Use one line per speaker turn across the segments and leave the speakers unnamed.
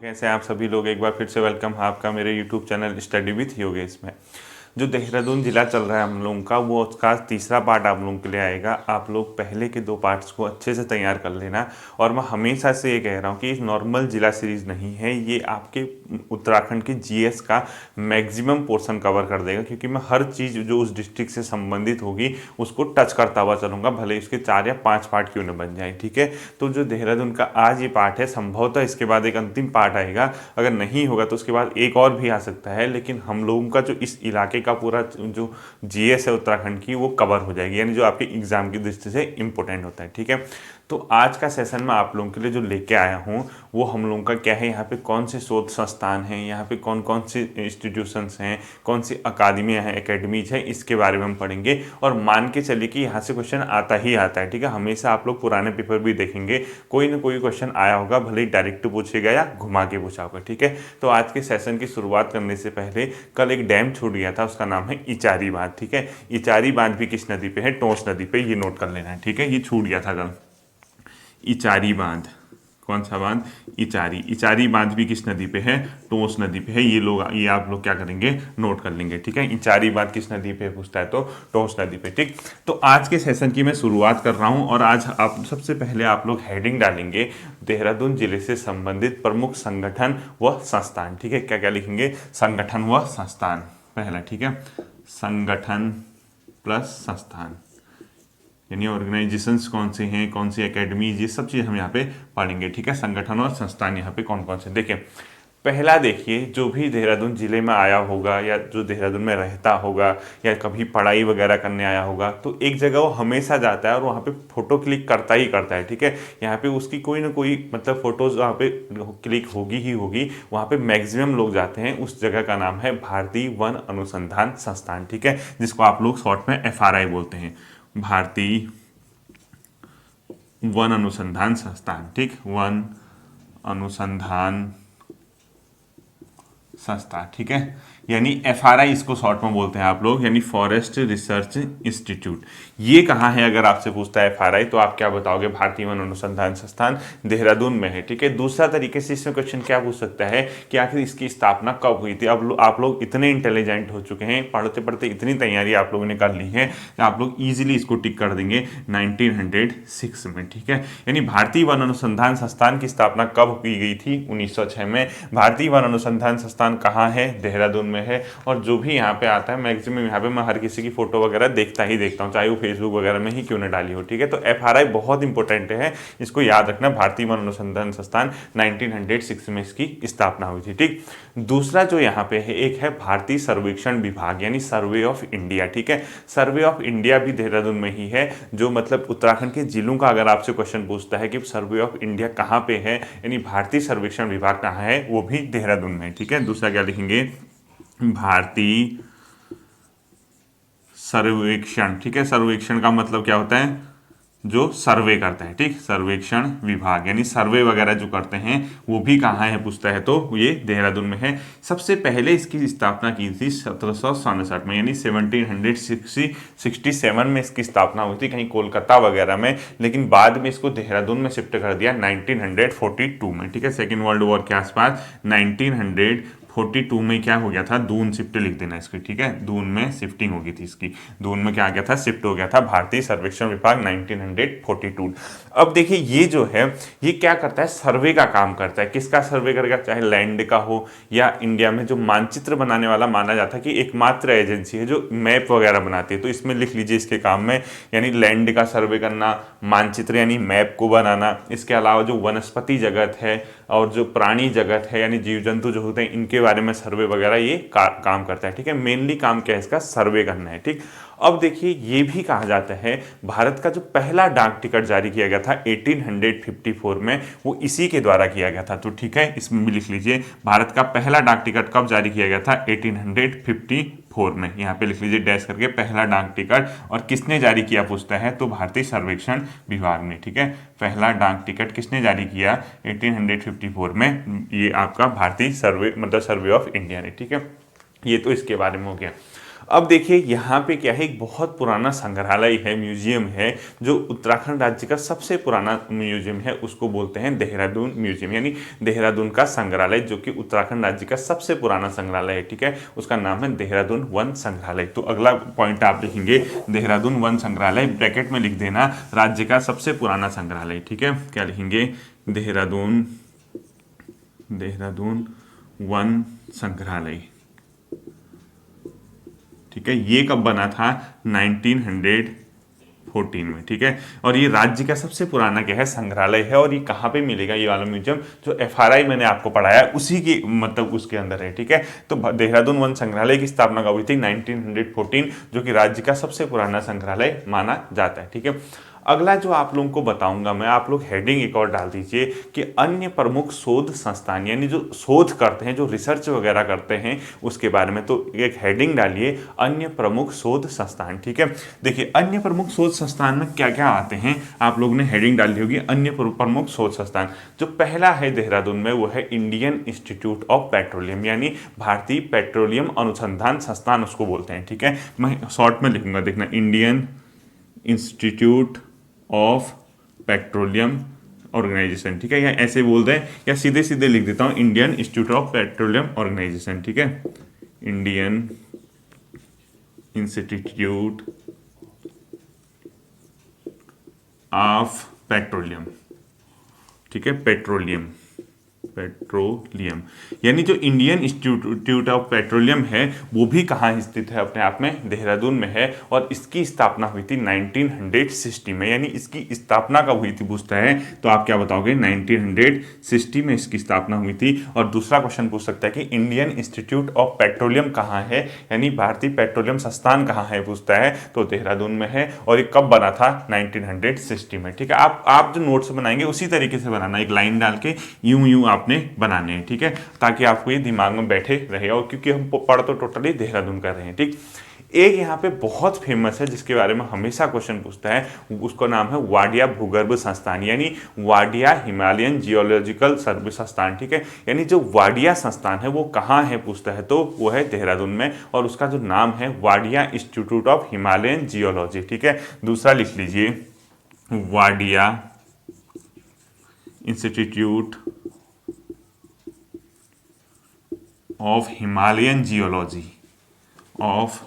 कैसे हैं आप सभी लोग। एक बार फिर से वेलकम है आपका मेरे YouTube channel study with Yogesh में। जो देहरादून ज़िला चल रहा है हम लोगों का, वो उसका तीसरा पार्ट आप लोगों के लिए आएगा। आप लोग पहले के दो पार्ट्स को अच्छे से तैयार कर लेना। और मैं हमेशा से ये कह रहा हूँ कि इस नॉर्मल ज़िला सीरीज़ नहीं है, ये आपके उत्तराखंड के जीएस का मैक्सिमम पोर्शन कवर कर देगा, क्योंकि मैं हर चीज़ जो उस डिस्ट्रिक्ट से संबंधित होगी उसको टच करता हुआ चलूँगा, भले इसके 4 या 5 पार्ट क्यों न बन जाए। ठीक है, तो जो देहरादून का आज ये पार्ट है, संभवतः इसके बाद एक अंतिम पार्ट आएगा। अगर नहीं होगा तो उसके बाद एक और भी आ सकता है, लेकिन हम लोगों का जो इस इलाके का पूरा जो जीएस है उत्तराखंड की, वो कवर हो जाएगी, यानी जो आपके एग्जाम की दृष्टि से इंपॉर्टेंट होता है। ठीक है, तो आज का सेशन में आप लोगों के लिए जो लेके आया हूँ वो हम लोगों का क्या है, यहाँ पे कौन से शोध संस्थान हैं, यहाँ पे कौन कौन से इंस्टीट्यूशंस हैं, कौन सी अकादमियाँ हैं, एकेडमीज हैं, इसके बारे में हम पढ़ेंगे। और मान के चलिए कि यहाँ से क्वेश्चन आता ही आता है। ठीक है, हमेशा आप लोग पुराने पेपर भी देखेंगे, कोई ना कोई क्वेश्चन आया होगा, भले ही डायरेक्ट पूछेगा या घुमा के पूछा होगा। ठीक है, तो आज के सेशन की शुरुआत करने से पहले कल एक डैम छूट गया था, उसका नाम है इचारी बांध। ठीक है, इचारी बांध भी किस नदी पे है? टोंस नदी पे, ये नोट कर लेना है। ठीक है, ये छूट गया था कल। इचारी बांध, कौन सा बांध? इचारी। इचारी बांध भी किस नदी पे है? टोंस नदी पे है। ये आप लोग क्या करेंगे? नोट कर लेंगे। ठीक है, इचारी बांध किस नदी पे पूछता है तो टोंस नदी पे। ठीक, तो आज के सेशन की मैं शुरुआत कर रहा हूं और आज आप सबसे पहले आप लोग हेडिंग डालेंगे देहरादून जिले से संबंधित प्रमुख संगठन व संस्थान। ठीक है, क्या क्या लिखेंगे? संगठन व संस्थान पहला। ठीक है, संगठन प्लस संस्थान, यानी ऑर्गेनाइजेशंस कौन से हैं, कौन सी एकेडमीज, ये सब चीज़ हम यहाँ पे पढ़ेंगे। ठीक है, संगठन और संस्थान यहाँ पे कौन कौन से। देखिए, पहला देखिए, जो भी देहरादून ज़िले में आया होगा या जो देहरादून में रहता होगा या कभी पढ़ाई वगैरह करने आया होगा, तो एक जगह वो हमेशा जाता है और वहाँ पे फ़ोटो क्लिक करता ही करता है। ठीक है, यहाँ पे उसकी कोई ना कोई मतलब फ़ोटोज़ वहाँ पे क्लिक होगी ही होगी। वहाँ पे मैक्सिमम लोग जाते हैं। उस जगह का नाम है भारतीय वन अनुसंधान संस्थान। ठीक है, जिसको आप लोग शॉर्ट में FRI बोलते हैं, भारतीय वन अनुसंधान संस्थान। ठीक, वन अनुसंधान संस्था। ठीक है, यानी FRI इसको शॉर्ट में बोलते हैं आप लोग, यानी फॉरेस्ट रिसर्च इंस्टीट्यूट। ये कहाँ है अगर आपसे पूछता है FRI, तो आप क्या बताओगे? भारतीय वन अनुसंधान संस्थान देहरादून में है। ठीक है, दूसरा तरीके से इसमें क्वेश्चन क्या पूछ सकता है कि आखिर इसकी स्थापना कब हुई थी। अब आप लोग इतने इंटेलिजेंट हो चुके हैं, पढ़ते पढ़ते इतनी तैयारी आप लोगों ने कर ली है कि आप लोग ईजिली इसको टिक कर देंगे 1906 में। ठीक है, यानी भारतीय वन अनुसंधान संस्थान की स्थापना कब की गई थी? 1906 में। भारतीय वन अनुसंधान संस्थान कहाँ है? देहरादून में है। और जो भी यहाँ पे आता है मैक्सिमम, यहाँ पे मैं हर किसी की फोटो वगैरह देखता ही देखता हूँ, चाहे वो फेसबुक वगैरह में ही क्यों न डाली हो। ठीक है, तो FRI बहुत इंपॉर्टेंट है, इसको याद रखना। भारतीय वन अनुसंधान संस्थान 1906 में इसकी स्थापना हुई थी। ठीक, दूसरा जो यहाँ पे है, एक है भारतीय सर्वेक्षण विभाग, यानी सर्वे ऑफ इंडिया। ठीक है, सर्वे ऑफ इंडिया भी देहरादून में ही है। जो मतलब उत्तराखंड के जिलों का अगर आपसे क्वेश्चन पूछता है कि सर्वे ऑफ इंडिया कहाँ पे है, यानी भारतीय सर्वेक्षण विभाग कहाँ है, वो भी देहरादून में। ठीक है, दूसरा क्या लिखेंगे? भारतीय सर्वेक्षण। ठीक है, सर्वेक्षण का मतलब क्या होता है? जो सर्वे करता है। ठीक, सर्वेक्षण विभाग, यानी सर्वे वगैरह जो करते हैं वो भी कहाँ है पूछता है तो ये देहरादून में है। सबसे पहले इसकी स्थापना की थी 1767 में, यानी 1767 में इसकी स्थापना हुई थी, कहीं कोलकाता वगैरह में, लेकिन बाद में इसको देहरादून में शिफ्ट कर दिया 1942 में। ठीक है, सेकेंड वर्ल्ड वॉर के आसपास 1942 में क्या हो गया था? दून शिफ्ट लिख देना इसकी। ठीक है, दून में शिफ्टिंग हो गई थी इसकी, दून में क्या आ गया था? शिफ्ट हो गया था भारतीय सर्वेक्षण विभाग 1942। अब देखिए, ये जो है ये क्या करता है? सर्वे का काम करता है। किसका सर्वे करेगा? चाहे लैंड का हो या इंडिया में जो मानचित्र बनाने वाला माना जाता है कि एकमात्र एजेंसी है जो मैप वगैरह बनाती है, तो इसमें लिख लीजिए इसके काम में, यानी लैंड का सर्वे करना, मानचित्र यानी मैप को बनाना, इसके अलावा जो वनस्पति जगत है और जो प्राणी जगत है यानी जीव जंतु जो होते हैं, इनके बारे में सर्वे वगैरह ये काम करता है। ठीक है, मेनली काम क्या है इसका? सर्वे करना है। ठीक, अब देखिए, ये भी कहा जाता है भारत का जो पहला डाक टिकट जारी किया गया था 1854 में, वो इसी के द्वारा किया गया था। तो ठीक है, इसमें भी लिख लीजिए भारत का पहला डाक टिकट कब जारी किया गया था? 1854 में। यहाँ पे लिख लीजिए डैश करके, पहला डाक टिकट। और किसने जारी किया पूछता है तो भारतीय सर्वेक्षण विभाग ने। ठीक है, पहला डाक टिकट किसने जारी किया? 1854 में, ये आपका भारतीय सर्वे मतलब सर्वे ऑफ इंडिया ने। ठीक है, ये तो इसके बारे में हो गया। अब देखिए यहाँ पे क्या है, एक बहुत पुराना संग्रहालय है, म्यूजियम है, जो उत्तराखंड राज्य का सबसे पुराना म्यूजियम है, उसको बोलते हैं देहरादून म्यूजियम, यानी देहरादून का संग्रहालय, जो कि उत्तराखंड राज्य का सबसे पुराना संग्रहालय है। ठीक है, उसका नाम है देहरादून वन संग्रहालय। तो अगला पॉइंट आप लिखेंगे देहरादून वन संग्रहालय, ब्रैकेट में लिख देना राज्य का सबसे पुराना संग्रहालय। ठीक है, क्या लिखेंगे, देहरादून वन संग्रहालय। ठीक है, ये कब बना था, 1914 में। ठीक है, और ये राज्य का सबसे पुराना क्या है, संग्रहालय है। और ये कहाँ पे मिलेगा, ये वाला म्यूजियम जो FRI मैंने आपको पढ़ाया उसी की मतलब उसके अंदर है। ठीक है, तो देहरादून वन संग्रहालय की स्थापना कब हुई थी, 1914, जो कि राज्य का सबसे पुराना संग्रहालय माना जाता है। ठीक है, अगला जो आप लोगों को बताऊंगा मैं, आप लोग हेडिंग एक और डाल दीजिए कि अन्य प्रमुख शोध संस्थान, यानी जो शोध करते हैं, जो रिसर्च वगैरह करते हैं उसके बारे में। तो एक हेडिंग डालिए अन्य प्रमुख शोध संस्थान। ठीक है, देखिए अन्य प्रमुख शोध संस्थान में क्या क्या आते हैं, आप लोग ने हेडिंग डाली होगी अन्य प्रमुख शोध संस्थान। जो पहला है देहरादून में वो है इंडियन इंस्टीट्यूट ऑफ पेट्रोलियम, यानी भारतीय पेट्रोलियम अनुसंधान संस्थान उसको बोलते हैं। ठीक है, मैं शॉर्ट में लिखूंगा, देखना, Indian Institute of Petroleum Organisation. ठीक है, या ऐसे बोल दें या सीधे सीधे लिख देता हूं, Indian Institute of Petroleum Organisation. ठीक है, इंडियन इंस्टीट्यूट ऑफ पेट्रोलियम। ठीक है, पेट्रोलियम यानी जो इंडियन इंस्टीट्यूट ऑफ पेट्रोलियम है वो भी कहाँ स्थित है, अपने आप में देहरादून में है। और इसकी स्थापना हुई थी 1960 में, यानी इसकी स्थापना कब हुई थी पूछता है तो आप क्या बताओगे, 1960 में इसकी स्थापना हुई थी। और दूसरा क्वेश्चन पूछ सकता है कि इंडियन इंस्टीट्यूट ऑफ पेट्रोलियम कहाँ है, यानी भारतीय पेट्रोलियम संस्थान कहाँ है पूछता है, तो देहरादून में है। और ये कब बना था, 1960 में। ठीक है, आप जो नोट्स बनाएंगे उसी तरीके से बनाना, एक लाइन डाल के यूं आपने बनाने हैं। ठीक है, ताकि आपको ये दिमाग में बैठे रहे, और क्योंकि हम पढ़ तो टोटली देहरादून कर रहे हैं। ठीक, एक यहाँ पे बहुत फेमस है जिसके बारे में हमेशा क्वेश्चन पूछता है, उसका नाम है वाडिया भूगर्भ संस्थान, यानी वाडिया हिमालयन जियोलॉजिकल सर्वे संस्थान। ठीक है, यानी जो वाडिया संस्थान है वो कहाँ है पूछता है तो वो है देहरादून में, और उसका जो नाम है Wadia institute of Himalayan geology. ठीक है, दूसरा लिख लीजिए, Wadia institute of Himalayan geology, of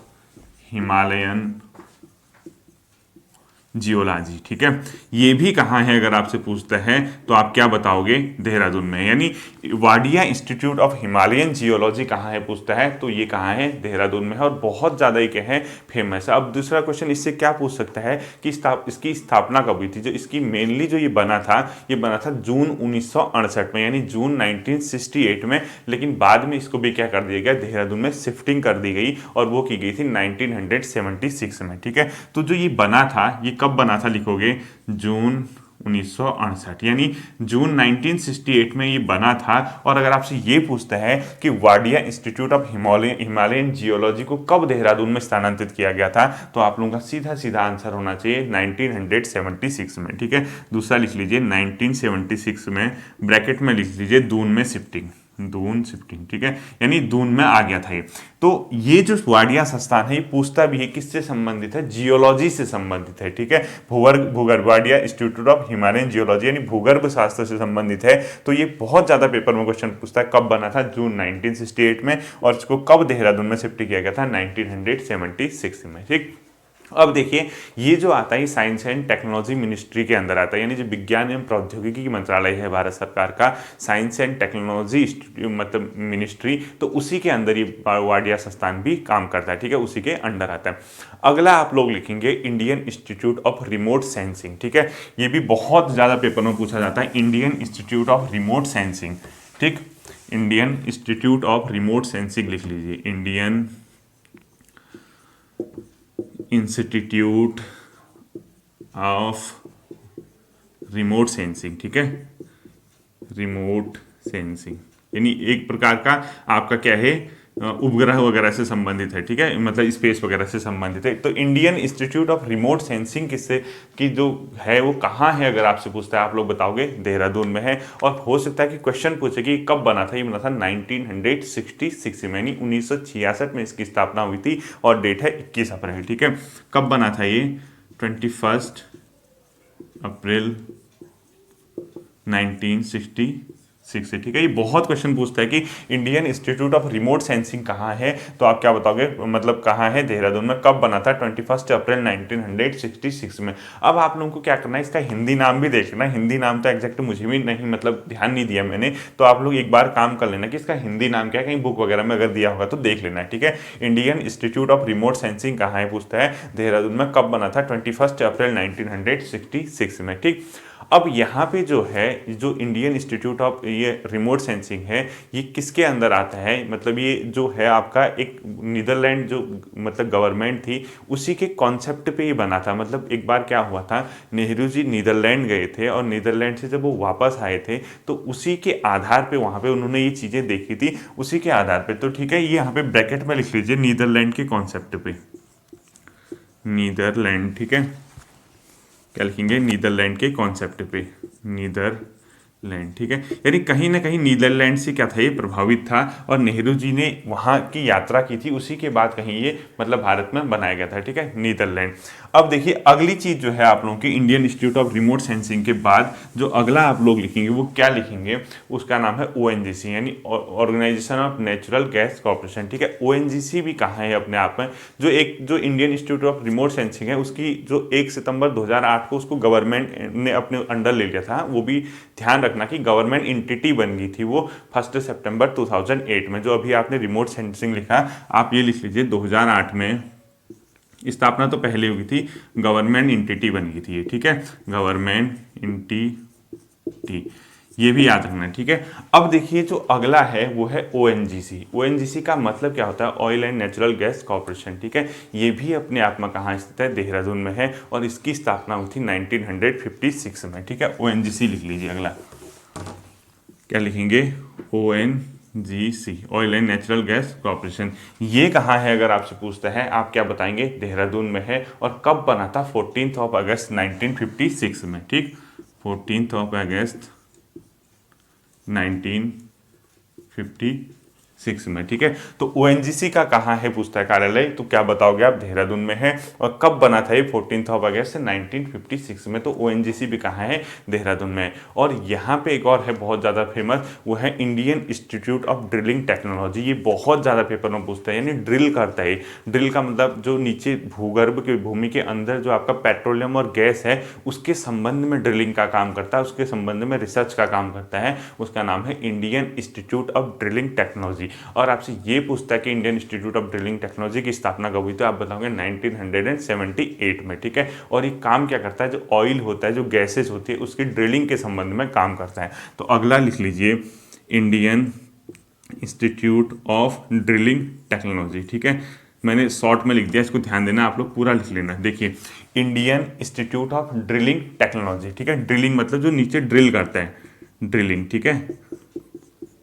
Himalayan geology. ठीक है, ये भी कहाँ है अगर आपसे पूछता है तो आप क्या बताओगे, देहरादून में। यानी Wadia institute of Himalayan geology कहाँ है पूछता है तो ये कहाँ है, देहरादून में है। और बहुत ज़्यादा ये क्या है, फेमस है। अब दूसरा क्वेश्चन इससे क्या पूछ सकता है कि इसकी स्थापना कब हुई थी, जो इसकी मेनली जो ये बना था जून 1968 में, यानी जून 1968 में। लेकिन बाद में इसको भी क्या कर दिया गया, देहरादून में शिफ्टिंग कर दी गई, और वो की गई थी 1976 में। ठीक है, तो जो ये बना था, ये कब बना था लिखोगे, जून 1968, यानी जून 1968 में ये बना था। और अगर आपसे ये पूछता है कि Wadia institute of Himalayan geology को कब देहरादून में स्थानांतरित किया गया था, तो आप लोगों का सीधा सीधा आंसर होना चाहिए 1976 में। ठीक है, दूसरा लिख लीजिए 1976 में, ब्रैकेट में लिख लीजिए दून में शिफ्टिंग, दून शिफ्टिंग। ठीक है, यानी दून में आ गया था ये। तो ये जो वाडिया संस्थान है ये पूछता भी है किससे संबंधित है, जियोलॉजी से संबंधित है। ठीक है, भूगर्भ Wadia institute of Himalayan geology यानी भूगर्भ शास्त्र से संबंधित है। तो ये बहुत ज्यादा पेपर में क्वेश्चन पूछता है, कब बना था, जून 1968 में, और इसको कब देहरादून में शिफ्ट किया गया था, 1976 में। ठीक, अब देखिए ये जो आता है साइंस एंड टेक्नोलॉजी मिनिस्ट्री के अंदर आता है, यानी जो विज्ञान एवं प्रौद्योगिकी मंत्रालय है भारत सरकार का, साइंस एंड टेक्नोलॉजी मतलब मिनिस्ट्री, तो उसी के अंदर ये वाडिया संस्थान भी काम करता है। ठीक है, उसी के अंडर आता है। अगला आप लोग लिखेंगे Indian Institute of Remote Sensing. ठीक है, ये भी बहुत ज़्यादा पेपर में पूछा जाता है, Indian Institute of Remote Sensing. ठीक, Indian Institute of Remote Sensing लिख लीजिए, Indian Institute of Remote Sensing. ठीक है, रिमोट सेंसिंग यानी एक प्रकार का आपका क्या है, उपग्रह वगैरह से संबंधित है, ठीक है, मतलब स्पेस वगैरह से संबंधित है। तो Indian Institute of Remote sensing किससे की जो है वो कहाँ है, अगर आपसे पूछता है आप लोग बताओगे देहरादून में है। और हो सकता है कि क्वेश्चन पूछे कि कब बना था, ये बना था 1966 में, यानी 1966 में इसकी स्थापना हुई थी और डेट है 21 अप्रैल, ठीक है। कब बना था ये? 21 अप्रैल 1966 से, ठीक है। ये बहुत क्वेश्चन पूछता है कि Indian Institute of Remote sensing कहाँ है, तो आप क्या बताओगे, मतलब कहाँ है, देहरादून में, कब बना था? 21 अप्रैल 1966 में। अब आप लोगों को क्या करना है, इसका हिंदी नाम भी देखना। हिंदी नाम तो एग्जैक्ट मुझे भी नहीं, मतलब ध्यान नहीं दिया मैंने, तो आप लोग एक बार काम कर लेना कि इसका हिंदी नाम क्या है, कहीं बुक वगैरह में अगर दिया होगा तो देख लेना है, ठीक है। Indian Institute of Remote sensing कहाँ है पूछता है, देहरादून में, कब बना था? 21 अप्रैल 1966 में, ठीक। अब यहाँ पे जो है, जो इंडियन इंस्टीट्यूट ऑफ ये रिमोट सेंसिंग है, ये किसके अंदर आता है, मतलब ये जो है आपका एक नीदरलैंड जो मतलब गवर्नमेंट थी उसी के कॉन्सेप्ट पे ही बना था। मतलब एक बार क्या हुआ था, नेहरू जी नीदरलैंड गए थे और नीदरलैंड से जब वो वापस आए थे तो उसी के आधार पे वहाँ पे उन्होंने ये चीज़ें देखी थी, उसी के आधार पे। तो ठीक है, ये यहाँ पे ब्रैकेट में लिख लीजिए, नीदरलैंड के कॉन्सेप्ट पे, नीदरलैंड, ठीक है। क्या लिखेंगे? नीदरलैंड के कॉन्सेप्ट पे, नीदरलैंड, ठीक है। यानी कहीं ना कहीं नीदरलैंड से क्या था, ये प्रभावित था और नेहरू जी ने वहाँ की यात्रा की थी, उसी के बाद कहीं ये मतलब भारत में बनाया गया था, ठीक है, नीदरलैंड। अब देखिए अगली चीज़ जो है आप लोगों की Indian Institute of Remote sensing के बाद जो अगला आप लोग लिखेंगे वो क्या लिखेंगे, उसका नाम है ONGC, यानी Organisation of Natural Gas Corporation, ठीक है। ONGC भी कहाँ है अपने आप में, जो एक जो Indian Institute of Remote sensing है उसकी जो 1 सितंबर 2008 को उसको गवर्नमेंट ने अपने अंडर ले लिया था, वो भी ध्यान रखना कि गवर्नमेंट इंटिटी बन गई थी वो 1 सितंबर 2008 में। जो अभी आपने रिमोट सेंसिंग लिखा, आप ये लिख लीजिए 2008 में स्थापना तो पहले हुई थी, गवर्नमेंट इंटिटी बन गई थी ये, ठीक है, गवर्नमेंट इंटिटी, ये भी याद रखना है, ठीक है। अब देखिए जो अगला है वो है ONGC। ONGC का मतलब क्या होता है? Oil and natural Gas Corporation, ठीक है। ये भी अपने आप में कहाँ स्थित है? देहरादून में है और इसकी स्थापना हुई थी 1956 में, ठीक है। ONGC लिख लीजिए। अगला क्या लिखेंगे? ONGC, oil and natural Gas corporation. ये कहाँ है अगर आपसे पूछता है, आप क्या बताएंगे? देहरादून में है। और कब बना था? 14 अगस्त 1956 में, ठीक, 14 अगस्त 1956 में, ठीक है। तो ONGC का कहाँ है पूछता है कार्यालय, तो क्या बताओगे आप? देहरादून में है। और कब बना था ये? 14 अगस्त 1956 में। तो ONGC भी कहाँ है? देहरादून में। और यहाँ पे एक और है बहुत ज़्यादा फेमस, वो है Indian Institute of drilling technology. ये बहुत ज़्यादा पेपर में पूछता है, यानी ड्रिल करता है। ड्रिल का मतलब जो नीचे भूगर्भ के भूमि के अंदर जो आपका पेट्रोलियम और गैस है उसके संबंध में ड्रिलिंग का काम करता है, उसके संबंध में रिसर्च का काम करता है। उसका नाम है Indian Institute of drilling technology. और आपसे ये पूछता है कि Indian Institute of drilling technology की स्थापना कब हुई, तो आप बताओगे 1978 में, ठीक है। और ये काम क्या करता है? जो ऑयल होता है, जो गैसेज होती है, उसकी ड्रिलिंग के संबंध में काम करता है। तो अगला लिख लीजिए Indian Institute of drilling technology, ठीक है। मैंने शॉर्ट में लिख दिया, इसको ध्यान देना, आप लोग पूरा लिख लेना। देखिए Indian Institute of drilling technology, ठीक है। ड्रिलिंग मतलब जो नीचे ड्रिल करता है, ड्रिलिंग, ठीक है।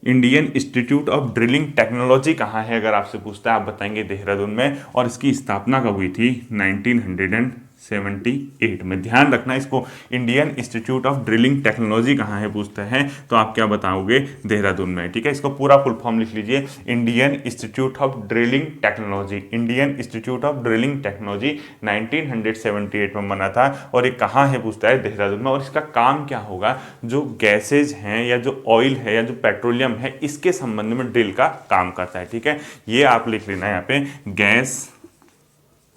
Indian Institute of drilling technology कहाँ है अगर आपसे पूछता है, आप बताएंगे देहरादून में। और इसकी स्थापना कब हुई थी? 1978 में। ध्यान रखना इसको, Indian Institute of drilling technology कहाँ है पूछता है, तो आप क्या बताओगे? देहरादून में, ठीक है। इसको पूरा फुल फॉर्म लिख लीजिए, Indian Institute of drilling technology. Indian Institute of drilling technology 1978 में बना था। और ये कहाँ है पूछता है? देहरादून में। और इसका काम क्या होगा? जो गैसेज हैं या जो ऑयल है या जो पेट्रोलियम है, इसके संबंध में ड्रिल का काम करता है, ठीक है। ये आप लिख लेना है यहाँ पे, गैस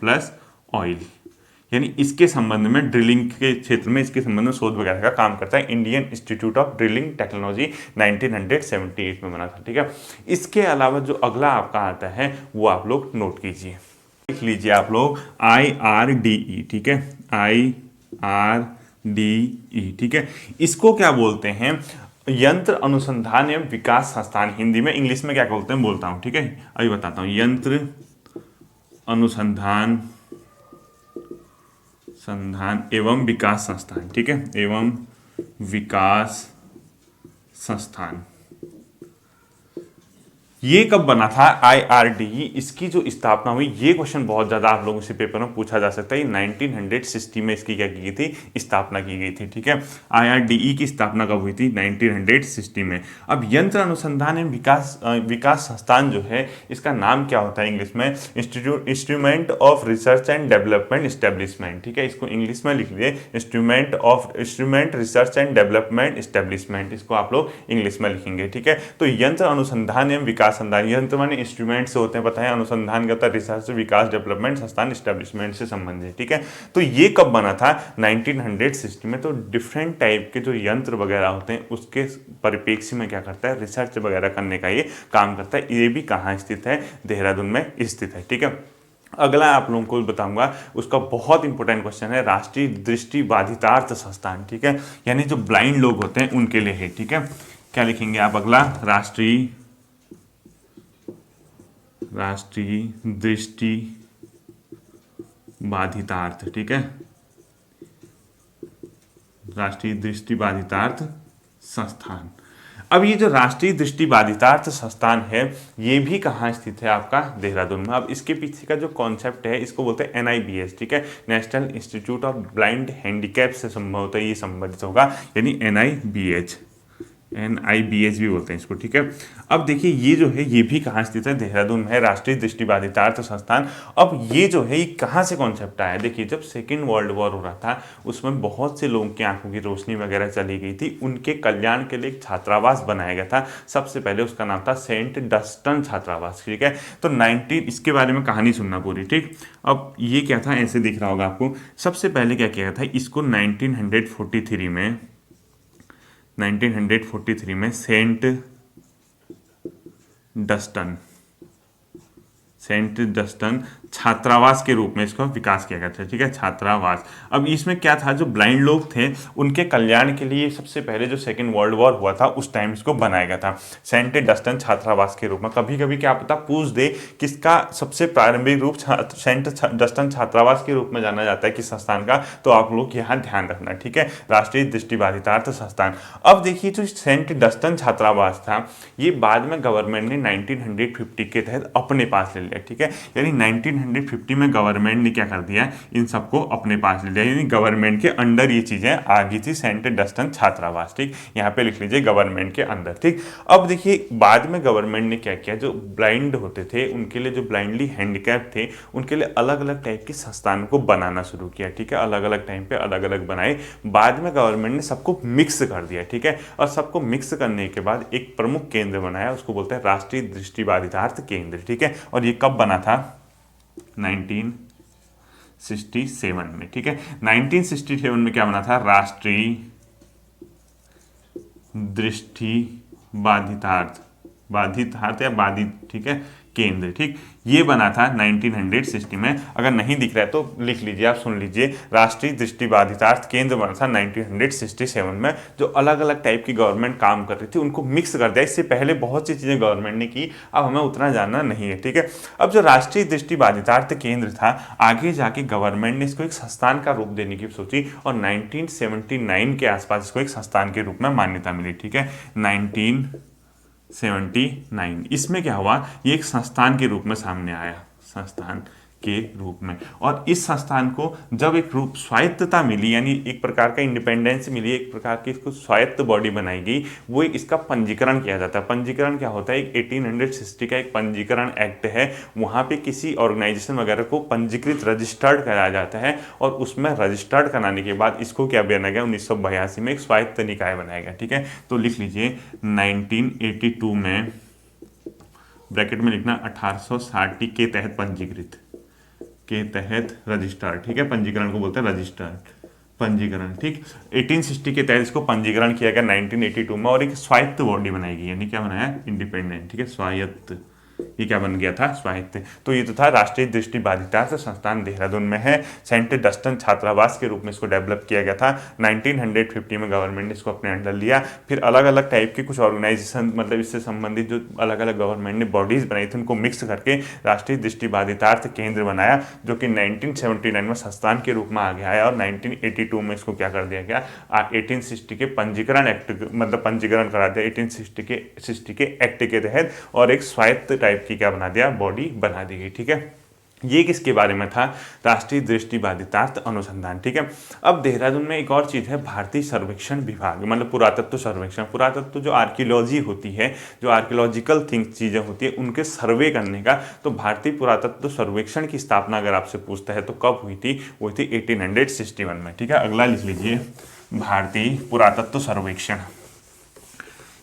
प्लस ऑयल, यानी इसके संबंध में, ड्रिलिंग के क्षेत्र में इसके संबंध में शोध वगैरह का काम करता है। Indian Institute of drilling technology 1978 में बना था, ठीक है। इसके अलावा जो अगला आपका आता है वो आप लोग नोट कीजिए, लिख लीजिए आप लोग, IRDE, ठीक है, IRDE, ठीक है। इसको क्या बोलते हैं? यंत्र अनुसंधान एवं विकास संस्थान। हिंदी में, इंग्लिश में क्या बोलते हैं बोलता हूं, ठीक है, अभी बताता हूं। यंत्र अनुसंधान एवं विकास संस्थान, ठीक है, एवं विकास संस्थान, ये कब बना था IRDE, इसकी जो स्थापना हुई, ये क्वेश्चन बहुत ज़्यादा आप लोगों से पेपर में पूछा जा सकता है। 1960 में इसकी क्या की गई थी, स्थापना की गई थी। ठीक है, IRDE की स्थापना कब हुई थी, 1960 में। अब यंत्र अनुसंधान एवं विकास संस्थान जो है, इसका नाम क्या होता है इंग्लिश में, instrument of research and development establishment. ठीक है, इसको इंग्लिश में लिख लिए, instrument research and development establishment, इसको आप लोग इंग्लिश में लिखेंगे। ठीक है, तो यंत्र अनुसंधान एवं विकास संस्थान, यंत्र माने इंस्ट्रूमेंट से होते हैं, पता है, अनुसंधान का होता है रिसर्च, विकास, डेवलपमेंट संस्थान एस्टेब्लिशमेंट से संबंधित। ठीक है, तो ये कब बना था, 1960 में। तो डिफरेंट टाइप के जो यंत्र वगैरह होते हैं उसके परिप्रेक्ष्य में क्या करता है, रिसर्च वगैरह करने का ये काम करता है। ये भी कहाँ स्थित है, देहरादून में स्थित है। ठीक है, अगला आप लोगों को बताऊंगा, उसका बहुत इंपॉर्टेंट क्वेश्चन है, राष्ट्रीय दृष्टि बाधितार्थ संस्थान। ठीक है, यानी जो ब्लाइंड लोग होते हैं उनके लिए है। ठीक है, क्या लिखेंगे आप अगला, राष्ट्रीय दृष्टि बाधितार्थ। ठीक है, राष्ट्रीय दृष्टि बाधितार्थ संस्थान। अब ये जो राष्ट्रीय दृष्टि बाधितार्थ संस्थान है, ये भी कहाँ स्थित है, आपका देहरादून में। अब इसके पीछे का जो कॉन्सेप्ट है, इसको बोलते हैं NIBH। ठीक है, national institute of blind handicap से संभवतः ये संबंधित होगा, यानी NIBH भी बोलते हैं इसको। ठीक है, अब देखिए ये जो है, ये भी कहाँ स्थित है, देहरादून में है, राष्ट्रीय दृष्टि बाधितार्थ संस्थान। अब ये जो है, ये कहाँ से कॉन्सेप्ट आया, देखिए जब सेकेंड वर्ल्ड वॉर हो रहा था, उसमें बहुत से लोगों की आंखों की रोशनी वगैरह चली गई थी, उनके कल्याण के लिए एक छात्रावास बनाया गया था। सबसे पहले उसका नाम था सेंट डस्टन छात्रावास। ठीक है, तो 19, इसके बारे में कहानी सुनना पूरी। ठीक, अब ये क्या था, ऐसे दिख रहा होगा आपको। सबसे पहले क्या किया था, इसको 1943 में सेंट डस्टन छात्रावास के रूप में इसका विकास किया गया था। ठीक है, छात्रावास। अब इसमें क्या था, जो ब्लाइंड लोग थे उनके कल्याण के लिए सबसे पहले जो सेकेंड वर्ल्ड वॉर हुआ था उस टाइम इसको बनाया गया था सेंट डस्टन छात्रावास के रूप में। कभी कभी क्या पता पूछ दे किसका सबसे प्रारंभिक रूप सेंट डस्टन छात्रावास के रूप में जाना जाता है, किस संस्थान का, तो आप लोग यहाँ ध्यान रखना। ठीक है, राष्ट्रीय दृष्टिबाधितार्थ संस्थान। अब देखिए जो सेंट डस्टन छात्रावास था, ये बाद में गवर्नमेंट ने 1950 के तहत अपने पास ले लिया। ठीक है, यानी 1950 में गवर्नमेंट ने क्या कर दिया, इन सबको अपने पास ले लिया, यानी गवर्नमेंट के अंडर ये चीजें आ गई थी, सेंट डस्टन छात्रावास। ठीक, यहाँ पे लिख लीजिए गवर्नमेंट के अंदर। ठीक, अब देखिए बाद में गवर्नमेंट ने क्या किया, जो ब्लाइंड होते थे उनके लिए, जो ब्लाइंडली हैंडीकैप थे उनके लिए अलग अलग टाइप के संस्थानों को बनाना शुरू किया। ठीक है, अलग अलग टाइम पे अलग अलग बनाए। बाद में गवर्नमेंट ने सबको मिक्स कर दिया। ठीक है, और सबको मिक्स करने के बाद एक प्रमुख केंद्र बनाया, उसको बोलते हैं राष्ट्रीय दृष्टिबाधितार्थ केंद्र। ठीक है, और ये कब बना था, 1967 में। ठीक है, 1967 में क्या बना था, राष्ट्रीय दृष्टि बाधितार्थ या बाधित, ठीक है, केंद्र। ठीक, ये बना था 1960 में। अगर नहीं दिख रहा है तो लिख लीजिए, आप सुन लीजिए, राष्ट्रीय दृष्टिबाधितार्थ केंद्र बना था 1967 में। जो अलग अलग टाइप की गवर्नमेंट काम कर रही थी उनको मिक्स कर दिया। इससे पहले बहुत सी चीजें गवर्नमेंट ने की, अब हमें उतना जानना नहीं है। ठीक है, अब जो राष्ट्रीय दृष्टिबाधितार्थ केंद्र था, आगे जाके गवर्नमेंट ने इसको एक संस्थान का रूप देने की सोची और 1979 के आसपास इसको एक संस्थान के रूप में मान्यता मिली। ठीक है, 1979 इसमें क्या हुआ, ये एक संस्थान के रूप में सामने आया, संस्थान के रूप में। और इस संस्थान को जब एक रूप स्वायत्तता मिली, यानी एक प्रकार का इंडिपेंडेंस मिली, एक प्रकार की इसको स्वायत्त बॉडी बनाई गई, वो इसका पंजीकरण किया जाता है। पंजीकरण क्या होता है, एक 1860 का एक पंजीकरण एक्ट है, वहाँ पे किसी ऑर्गेनाइजेशन वगैरह को पंजीकृत रजिस्टर्ड कराया जाता है और उसमें रजिस्टर्ड कराने के बाद इसको क्या बनाया गया, 1982 में एक स्वायत्त निकाय बनाया गया। ठीक है, तो लिख लीजिए 1982 में, ब्रैकेट में लिखना 1860 के तहत पंजीकृत, के तहत रजिस्टर्ड। ठीक है, पंजीकरण को बोलते हैं रजिस्टर्ड पंजीकरण। ठीक, 1860 के तहत इसको पंजीकरण किया गया 1982 में और एक स्वायत्त बॉडी बनाई गई, यानी क्या बनाया, इंडिपेंडेंट। ठीक है, स्वायत्त ये क्या बन गया था, स्वायत्त। तो ये तो था राष्ट्रीय दृष्टिबाधिता संस्थान देहरादून में है, सेंट डस्टन छात्रावास के रूप में इसको डेवलप किया गया था। 1950 में गवर्नमेंट ने इसको अपने अंडर लिया। फिर अलग अलग टाइप के कुछ ऑर्गेनाइजेशन, मतलब इससे संबंधित जो अलग अलग गवर्नमेंट ने बॉडीज बनाई थी, उनको मिक्स करके राष्ट्रीय दृष्टिबाधितार्थ केंद्र बनाया, जो कि 1979 में संस्थान के रूप में आगे आया और 1982 में इसको क्या कर दिया गया, 1860 के पंजीकरण एक्ट, मतलब पंजीकरण करा दिया 1860 के एक्ट के तहत, और एक स्वायत्त टाइप की क्या बना दिया, बॉडी बना दी गई। ठीक है, ये किसके बारे में था, राष्ट्रीय दृष्टिबाधितार्थ अनुसंधान। ठीक है, अब देहरादून में एक और चीज़ है, भारतीय सर्वेक्षण विभाग, मतलब पुरातत्व सर्वेक्षण। पुरातत्व जो आर्कियोलॉजी होती है, जो आर्कियोलॉजिकल थिंग्स चीज़ें होती है, उनके सर्वे करने का, तो भारतीय पुरातत्व सर्वेक्षण की स्थापना अगर आपसे पूछता है तो कब हुई थी, वो थी 1861 में। ठीक है, अगला लिख लीजिए, भारतीय पुरातत्व सर्वेक्षण।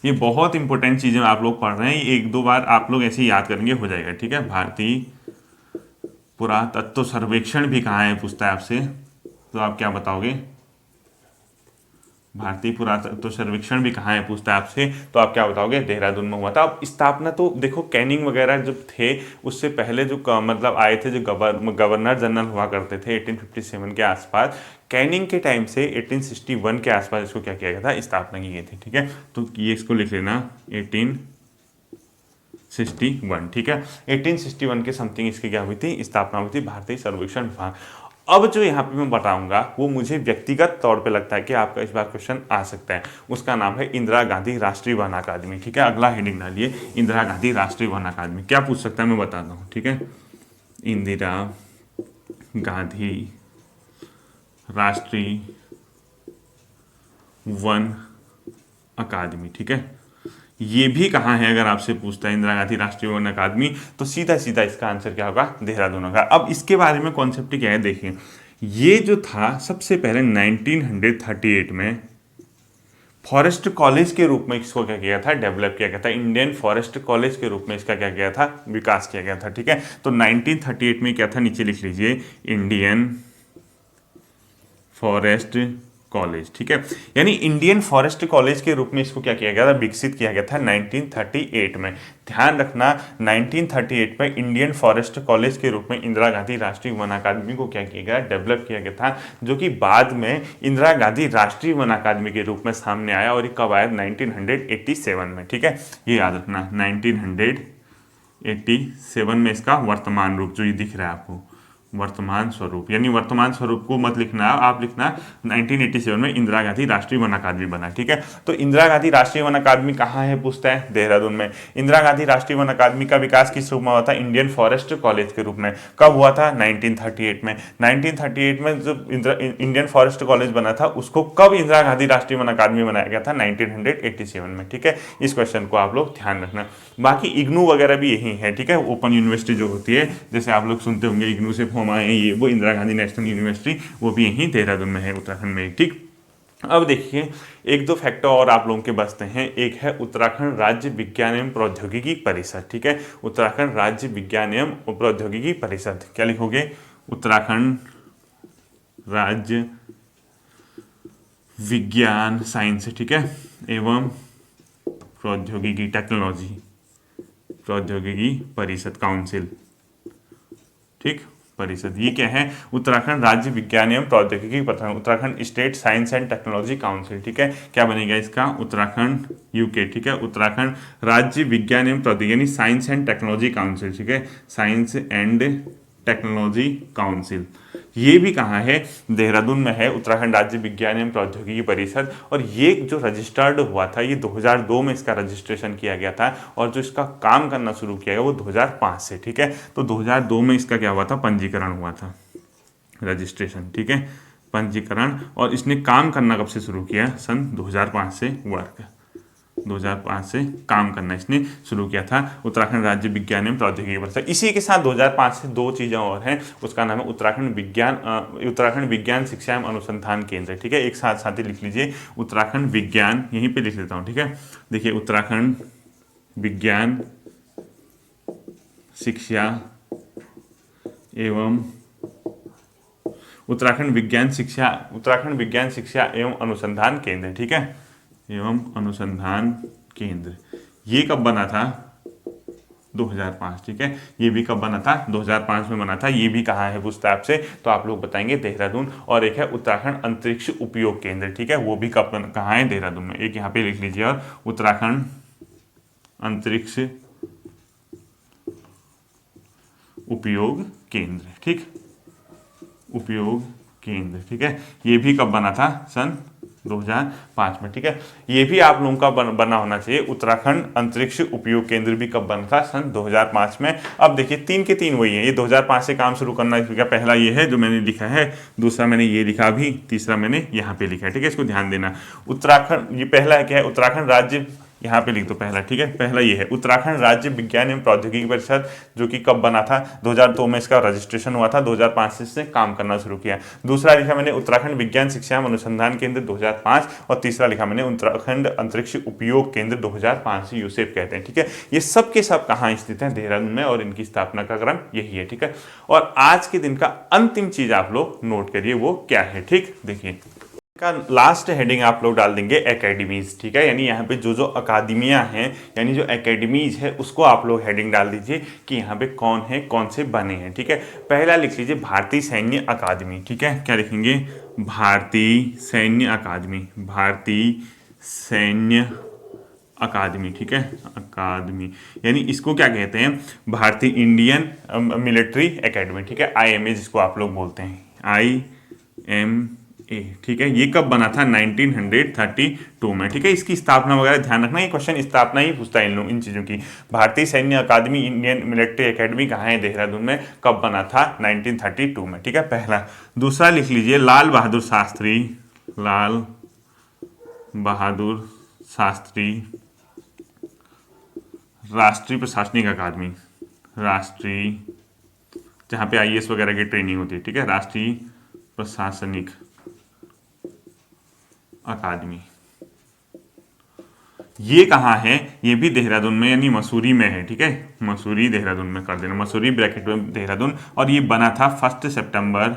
ये बहुत इंपॉर्टेंट चीज़ें आप लोग पढ़ रहे हैं, एक दो बार आप लोग ऐसे ही याद करेंगे, हो जाएगा। ठीक है, भारतीय पुरातत्व सर्वेक्षण भी कहाँ है पूछता है आपसे, तो आप क्या बताओगे, भारतीय पुरातत्व सर्वेक्षण भी कहाँ है पूछता है आपसे, तो आप क्या बताओगे, देहरादून में हुआ था। अब स्थापना तो देखो, कैनिंग वगैरह जब थे उससे पहले जो मतलब आए थे, जो गवर्नर जनरल हुआ करते थे 1857 के आसपास, कैनिंग के टाइम से 1861 के आसपास इसको क्या किया गया था, स्थापना की गई थी। ठीक है, तो ये इसको लिख लेना 1861। ठीक है, 1861 के समथिंग इसकी क्या हुई थी, स्थापना हुई थी, भारतीय सर्वेक्षण विभाग। अब जो यहाँ पे मैं बताऊंगा वो मुझे व्यक्तिगत तौर पे लगता है कि आपका इस बार क्वेश्चन आ सकता है, उसका नाम है इंदिरा गांधी राष्ट्रीय वन अकादमी। ठीक है, अगला हेडिंग डालिए, इंदिरा गांधी राष्ट्रीय वन अकादमी। क्या पूछ सकता है मैं बताता हूँ। ठीक है, इंदिरा गांधी राष्ट्रीय वन अकादमी। ठीक है, ये भी कहाँ है अगर आपसे पूछता है इंदिरा गांधी राष्ट्रीय वन अकादमी, तो सीधा सीधा इसका आंसर क्या होगा, देहरादून होगा। अब इसके बारे में कॉन्सेप्ट क्या है देखिए, ये जो था सबसे पहले 1938 में फॉरेस्ट कॉलेज के रूप में इसको क्या किया था, डेवलप किया गया था। इंडियन फॉरेस्ट कॉलेज के रूप में इसका क्या किया था, विकास किया गया था। ठीक है, तो 1938 में क्या था, नीचे लिख लीजिए, इंडियन फॉरेस्ट कॉलेज। ठीक है, यानी इंडियन फॉरेस्ट कॉलेज के रूप में इसको क्या किया गया था, विकसित किया गया था 1938 में। ध्यान रखना, 1938 में इंडियन फॉरेस्ट कॉलेज के रूप में इंदिरा गांधी राष्ट्रीय वन अकादमी को क्या किया गया, डेवलप किया गया था, जो कि बाद में इंदिरा गांधी राष्ट्रीय वन अकादमी के रूप में सामने आया, और ये कब आया, 1987 में। ठीक है, ये याद रखना, 1987 में इसका वर्तमान रूप जो ये दिख रहा है आपको, वर्तमान स्वरूप, यानी वर्तमान स्वरूप को मत लिखना, आप लिखना 1987 में इंदिरा गांधी राष्ट्रीय वन अकादमी बना। ठीक है, तो इंदिरा गांधी राष्ट्रीय वन अकादमी कहाँ है पूछता है, देहरादून में। इंदिरा गांधी राष्ट्रीय वन अकादमी का विकास किस रूप में हुआ था, इंडियन फॉरेस्ट कॉलेज के रूप में। कब हुआ था, 1938 में। 1938 में जो इंडियन फॉरेस्ट कॉलेज बना था, उसको कब इंदिरा गांधी राष्ट्रीय वन अकादमी बनाया गया था, 1987 में। ठीक है, इस क्वेश्चन को आप लोग ध्यान रखना। बाकी इग्नू वगैरह भी यही है। ठीक है, ओपन यूनिवर्सिटी जो होती है, जैसे आप लोग सुनते होंगे इग्नू से फॉर्म आए, ये वो इंदिरा गांधी नेशनल यूनिवर्सिटी, वो भी यहीं देहरादून में है, उत्तराखंड में। ठीक, अब देखिए एक दो फैक्टर और आप लोगों के बचते हैं। एक है उत्तराखंड राज्य विज्ञान एवं प्रौद्योगिकी परिषद। ठीक है, उत्तराखंड राज्य विज्ञान एवं प्रौद्योगिकी परिषद, क्या लिखोगे, उत्तराखंड राज्य विज्ञान साइंस, ठीक है, एवं प्रौद्योगिकी टेक्नोलॉजी प्रौद्योगिकी परिषद काउंसिल। ठीक, परिषद, ये क्या है, उत्तराखंड राज्य विज्ञान एवं प्रौद्योगिकी परिषद, Uttarakhand state science and technology council. ठीक है, क्या बनेगा इसका, उत्तराखंड यूके। ठीक है, उत्तराखंड राज्य विज्ञान एवं प्रौद्योगिकी, यानी साइंस एंड टेक्नोलॉजी काउंसिल। ठीक है, साइंस एंड टेक्नोलॉजी काउंसिल, ये भी कहाँ है, देहरादून में है, उत्तराखंड राज्य विज्ञान एवं प्रौद्योगिकी परिषद। और ये जो रजिस्टर्ड हुआ था, ये 2002 में इसका रजिस्ट्रेशन किया गया था, और जो इसका काम करना शुरू किया गया वो 2005 से। ठीक है, तो 2002 में इसका क्या हुआ था, पंजीकरण हुआ था, रजिस्ट्रेशन। ठीक है, पंजीकरण, और इसने काम करना कब से शुरू किया, सन 2005 से, वर्क 2005 से काम करना इसने शुरू किया था, उत्तराखंड राज्य विज्ञान एवं प्रौद्योगिकी परिषद। इसी के साथ 2005 से दो चीज़ें और हैं, उसका नाम है उत्तराखंड विज्ञान शिक्षा एवं अनुसंधान केंद्र। ठीक है, एक साथ साथ ही लिख लीजिए, उत्तराखंड विज्ञान, यहीं पे लिख लेता हूँ। ठीक है, देखिए, उत्तराखंड विज्ञान शिक्षा एवं उत्तराखंड विज्ञान शिक्षा एवं अनुसंधान केंद्र। ठीक है, एवं अनुसंधान केंद्र, ये कब बना था, 2005, ठीक है। ये भी कब बना था? 2005 में बना था। ये भी कहाँ है पूछता है आपसे, तो आप लोग बताएंगे देहरादून। और एक है उत्तराखंड अंतरिक्ष उपयोग केंद्र, ठीक है, वो भी कब कहाँ है? देहरादून में। एक यहाँ पे लिख लीजिए, और उत्तराखंड अंतरिक्ष उपयोग केंद्र, ठीक, उपयोग केंद्र, ठीक है। ये भी कब बना था? सन 2005 में, ठीक है। ये भी आप लोगों का बना होना चाहिए। उत्तराखंड अंतरिक्ष उपयोग केंद्र भी कब बना था? सन 2005 में। अब देखिए 3 के 3 वही है, ये 2005 से काम शुरू करना है। पहला ये है जो मैंने लिखा है, दूसरा मैंने ये लिखा भी, तीसरा मैंने यहाँ पे लिखा है, ठीक है। इसको ध्यान देना। उत्तराखंड, ये पहला क्या है? उत्तराखंड राज्य, यहाँ पे लिख दो पहला, ठीक है। पहला ये है उत्तराखंड राज्य विज्ञान एवं प्रौद्योगिकी परिषद, जो कि कब बना था? 2002 में इसका रजिस्ट्रेशन हुआ था, 2005 से इसने काम करना शुरू किया। दूसरा लिखा मैंने उत्तराखंड विज्ञान शिक्षा एवं अनुसंधान केंद्र 2005, और तीसरा लिखा मैंने उत्तराखंड अंतरिक्ष उपयोग केंद्र 2005 से यूसेफ कहते हैं, ठीक है। ये सब के सब कहाँ स्थित हैं? देहरादून में, और इनकी स्थापना का क्रम यही है, ठीक है। और आज के दिन का अंतिम चीज आप लोग नोट करिए, वो क्या है, ठीक। देखिए का लास्ट हेडिंग आप लोग डाल देंगे एकेडमीज, ठीक है। यानी यहाँ पे जो जो अकादमियाँ हैं, यानी जो एकेडमीज है, उसको आप लोग हेडिंग डाल दीजिए कि यहाँ पे कौन है, कौन से बने हैं, ठीक है। पहला लिख लीजिए भारतीय सैन्य अकादमी, ठीक है। क्या लिखेंगे? भारतीय सैन्य अकादमी, भारतीय सैन्य अकादमी, ठीक है। अकादमी यानी इसको क्या कहते हैं? भारतीय इंडियन मिलिट्री एकेडमी, ठीक है। IMA जिसको आप लोग बोलते हैं, IMA, ठीक है। ये कब बना था? 1932 में, ठीक है। इसकी स्थापना वगैरह ध्यान रखना, ये क्वेश्चन स्थापना ही पूछता है इन चीज़ों की। भारतीय सैन्य अकादमी इंडियन मिलिट्री एकेडमी कहाँ है? देहरादून में। कब बना था? 1932 में, ठीक है, पहला। दूसरा लिख लीजिए लाल बहादुर शास्त्री, लाल बहादुर शास्त्री राष्ट्रीय प्रशासनिक अकादमी, राष्ट्रीय, जहाँ पे IAS वगैरह की ट्रेनिंग होती है, ठीक है, राष्ट्रीय प्रशासनिक अकादमी। ये कहाँ है? ये भी देहरादून में, यानी मसूरी में है, ठीक है। मसूरी देहरादून में कर देना, मसूरी ब्रैकेट में देहरादून। और ये बना था 1 सितंबर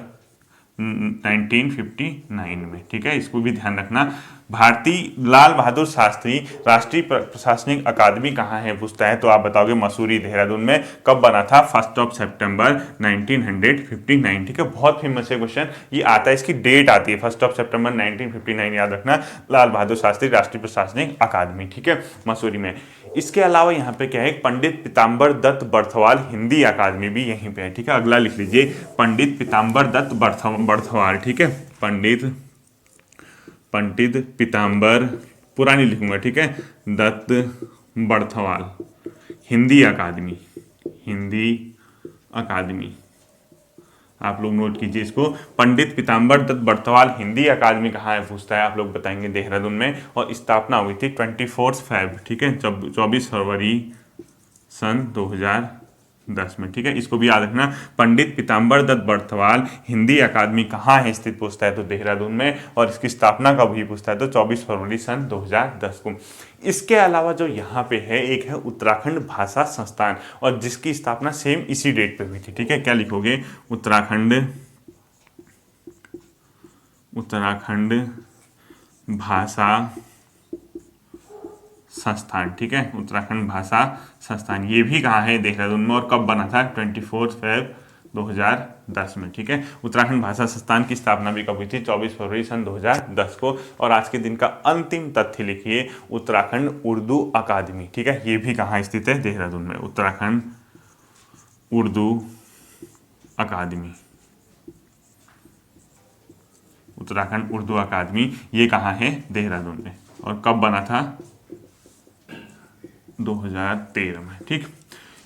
1959 में, ठीक है। इसको भी ध्यान रखना। भारतीय लाल बहादुर शास्त्री राष्ट्रीय प्रशासनिक अकादमी कहाँ है पूछता है, तो आप बताओगे मसूरी देहरादून में। कब बना था? 1 सितंबर 1959, ठीक है। बहुत फेमस है क्वेश्चन, ये आता है, इसकी डेट आती है 1 सितंबर 1959, याद रखना। लाल बहादुर शास्त्री राष्ट्रीय प्रशासनिक अकादमी, ठीक है, मसूरी में। इसके अलावा यहाँ पे क्या है? पंडित पीताम्बर दत्त बर्थवाल हिंदी अकादमी भी यहीं पे है, ठीक है। अगला लिख लीजिए पंडित पीताम्बर दत्त बर्थवाल, ठीक है। पंडित पीताम्बर, पुरानी लिखूंगा, ठीक है, दत्त बर्थवाल हिंदी अकादमी, हिंदी अकादमी। आप लोग नोट कीजिए इसको। पंडित पीताम्बर दत्त बर्थवाल हिंदी अकादमी कहाँ है पूछता है, आप लोग बताएंगे देहरादून में। और स्थापना हुई थी 24 फरवरी, ठीक है, 24 फरवरी सन 2010 में, ठीक है। इसको भी याद रखना। पंडित पीताम्बर दत्त बर्थवाल हिंदी अकादमी कहाँ है स्थित पूछता है, तो देहरादून में। और इसकी स्थापना कब हुई पूछता है, तो 24 फरवरी सन 2010 को। इसके अलावा जो यहाँ पे है, एक है उत्तराखंड भाषा संस्थान, और जिसकी स्थापना सेम इसी डेट पे हुई थी, ठीक है। क्या लिखोगे? उत्तराखंड भाषा संस्थान, ठीक है, उत्तराखंड भाषा संस्थान। ये भी कहाँ है? देहरादून में। और कब बना था? 24 फरवरी 2010 में, ठीक है। उत्तराखंड भाषा संस्थान की स्थापना भी कब हुई थी? 24 फरवरी सन 2010 को। और आज के दिन का अंतिम तथ्य लिखिए उत्तराखंड उर्दू अकादमी, ठीक है। ये भी कहाँ स्थित है? देहरादून में। उत्तराखंड उर्दू अकादमी, उत्तराखंड उर्दू अकादमी, ये कहाँ है? देहरादून में। और कब बना था? 2013 में, ठीक।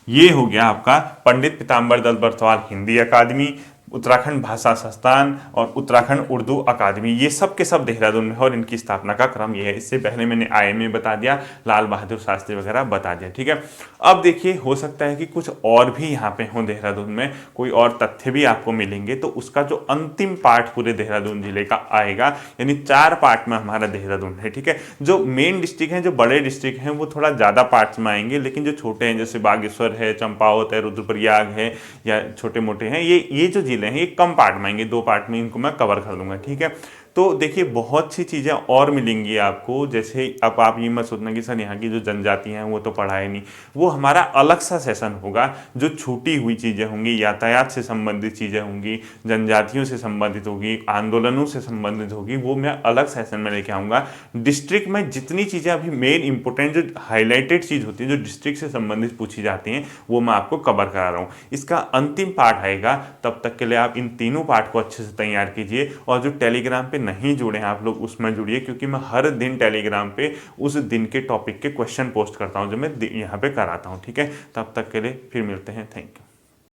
ये हो गया आपका पंडित पीताम्बर दत्त बर्थवाल हिंदी अकादमी, उत्तराखंड भाषा संस्थान और उत्तराखंड उर्दू अकादमी। ये सब के सब देहरादून में है, और इनकी स्थापना का क्रम ये है। इससे पहले मैंने IMA बता दिया, लाल बहादुर शास्त्री वगैरह बता दिया, ठीक है। अब देखिए, हो सकता है कि कुछ और भी यहाँ पे हो देहरादून में, कोई और तथ्य भी आपको मिलेंगे, तो उसका जो अंतिम पार्ट पूरे देहरादून जिले का आएगा, यानी 4 पार्ट में हमारा देहरादून है, ठीक है। जो मेन डिस्ट्रिक्ट हैं, जो बड़े डिस्ट्रिक्ट हैं, वो थोड़ा ज़्यादा पार्ट्स में आएंगे, लेकिन जो छोटे हैं, जैसे बागेश्वर है, चंपावत है, रुद्रप्रयाग है, या छोटे मोटे हैं, ये जो जिले हैं, ये कम पार्ट में आएंगे। 2 पार्ट में इनको मैं कवर कर दूंगा, ठीक है। तो देखिए बहुत सी चीज़ें और मिलेंगी आपको। जैसे अब आप ये मत सोचना कि सर यहाँ की जो जनजातियाँ हैं वो तो पढ़ाए नहीं, वो हमारा अलग सा सेशन होगा। जो छूटी हुई चीज़ें होंगी, यातायात से संबंधित चीज़ें होंगी, जनजातियों से संबंधित होगी, आंदोलनों से संबंधित होगी, वो मैं अलग सेशन में लेके आऊँगा। डिस्ट्रिक्ट में जितनी चीज़ें अभी मेन इंपॉर्टेंट जो हाईलाइटेड चीज़ होती है, जो डिस्ट्रिक्ट से संबंधित पूछी जाती हैं, वो मैं आपको कवर करा रहा हूँ। इसका अंतिम पार्ट आएगा, तब तक के लिए आप इन तीनों पार्ट को अच्छे से तैयार कीजिए। और जो टेलीग्राम पे नहीं जुड़े हैं आप लोग, उसमें जुड़िए, क्योंकि मैं हर दिन टेलीग्राम पे उस दिन के टॉपिक के क्वेश्चन पोस्ट करता हूँ जो मैं यहाँ पे कराता हूँ। ठीक है, तब तक के लिए फिर मिलते हैं। Thank you.